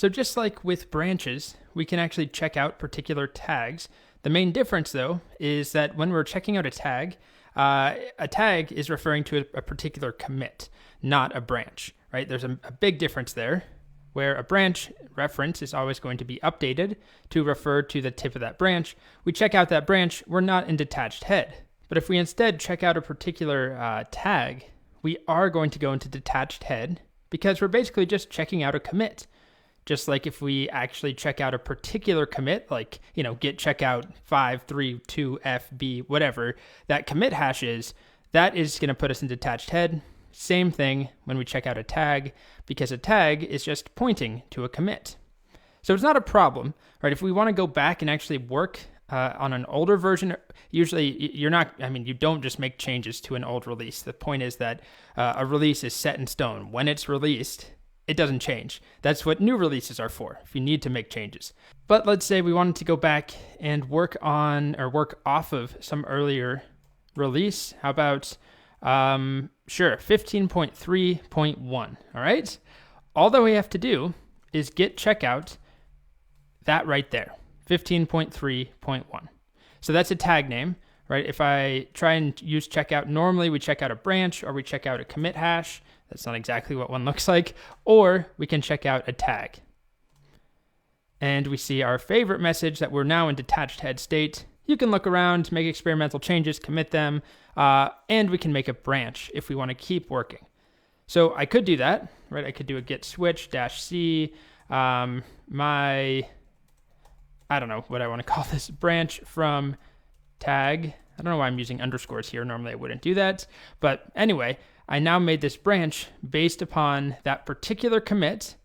So just like with branches, we can actually check out particular tags. The main difference, though, is that when we're checking out a tag is referring to a particular commit, not a branch, right? There's a big difference there, where a branch reference is always going to be updated to refer to the tip of that branch. We check out that branch, we're not in detached head. But if we instead check out a particular tag, we are going to go into detached head because we're basically just checking out a commit. Just like if we actually check out a particular commit, like, git checkout 532FB, whatever that commit hash is, that is going to put us in detached head. Same thing when we check out a tag, because a tag is just pointing to a commit. So it's not a problem, right? If we want to go back and actually work on an older version, usually you don't just make changes to an old release. The point is that a release is set in stone. When it's released, it doesn't change. That's what new releases are for, if you need to make changes. But let's say we wanted to go back and work on or work off of some earlier release. How about, sure, 15.3.1, all right? All that we have to do is git checkout that right there, 15.3.1. So that's a tag name, right? If I try and use checkout, normally we check out a branch or we check out a commit hash. That's not exactly what one looks like. Or we can check out a tag. And we see our favorite message that we're now in detached head state. You can look around, make experimental changes, commit them, and we can make a branch if we want to keep working. So I could do that, right? I could do a git switch -c, I don't know what I want to call this, branch from tag. I don't know why I'm using underscores here. Normally I wouldn't do that. But anyway, I now made this branch based upon that particular commit,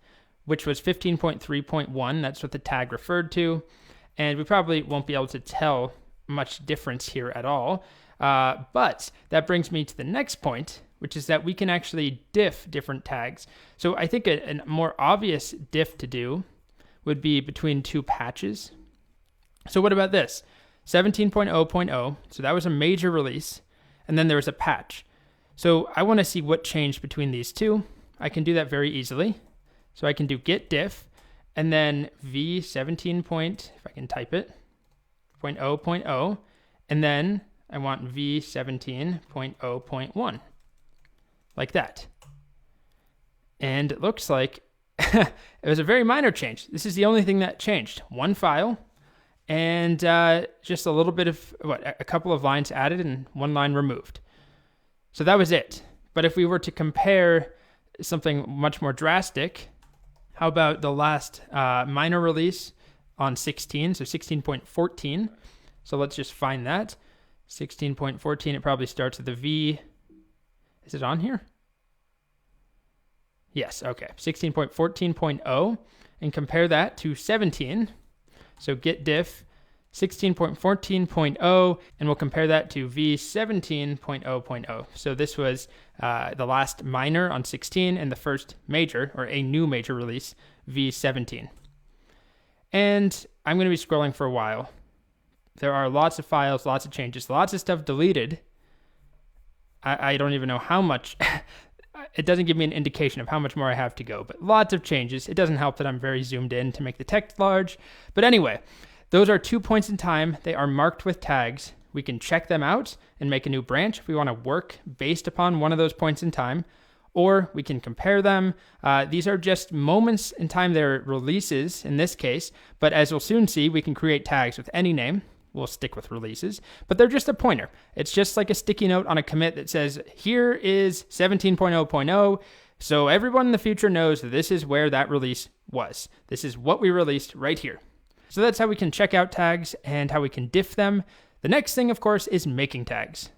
which was 15.3.1. That's what the tag referred to. And we probably won't be able to tell much difference here at all. But that brings me to the next point, which is that we can actually diff different tags. So I think a more obvious diff to do would be between two patches. So what about this? 17.0.0, so that was a major release, and then there was a patch. So I want to see what changed between these two. I can do that very easily. So I can do git diff, and then v17 if I can type it, 0.0.0, and then I want v17.0.1, like that. And it looks like it was a very minor change. This is the only thing that changed. One file, and just a little bit of, a couple of lines added and one line removed. So that was it. But if we were to compare something much more drastic, how about the last minor release on 16, so 16.14. So let's just find that. 16.14, it probably starts with a V. Is it on here? Yes, okay. 16.14.0, and compare that to 17. So git diff 16.14.0, and we'll compare that to v17.0.0. So this was the last minor on 16 and the first major, or a new major release, v17. And I'm going to be scrolling for a while. There are lots of files, lots of changes, lots of stuff deleted. I don't even know how much. It doesn't give me an indication of how much more I have to go, but lots of changes. It doesn't help that I'm very zoomed in to make the text large. But anyway, those are 2 points in time. They are marked with tags. We can check them out and make a new branch if we want to work based upon one of those points in time, or we can compare them. These are just moments in time. They're releases in this case, but as we'll soon see, we can create tags with any name. We'll stick with releases, but they're just a pointer. It's just like a sticky note on a commit that says, here is 17.0.0. So everyone in the future knows that this is where that release was. This is what we released right here. So that's how we can check out tags and how we can diff them. The next thing, of course, is making tags.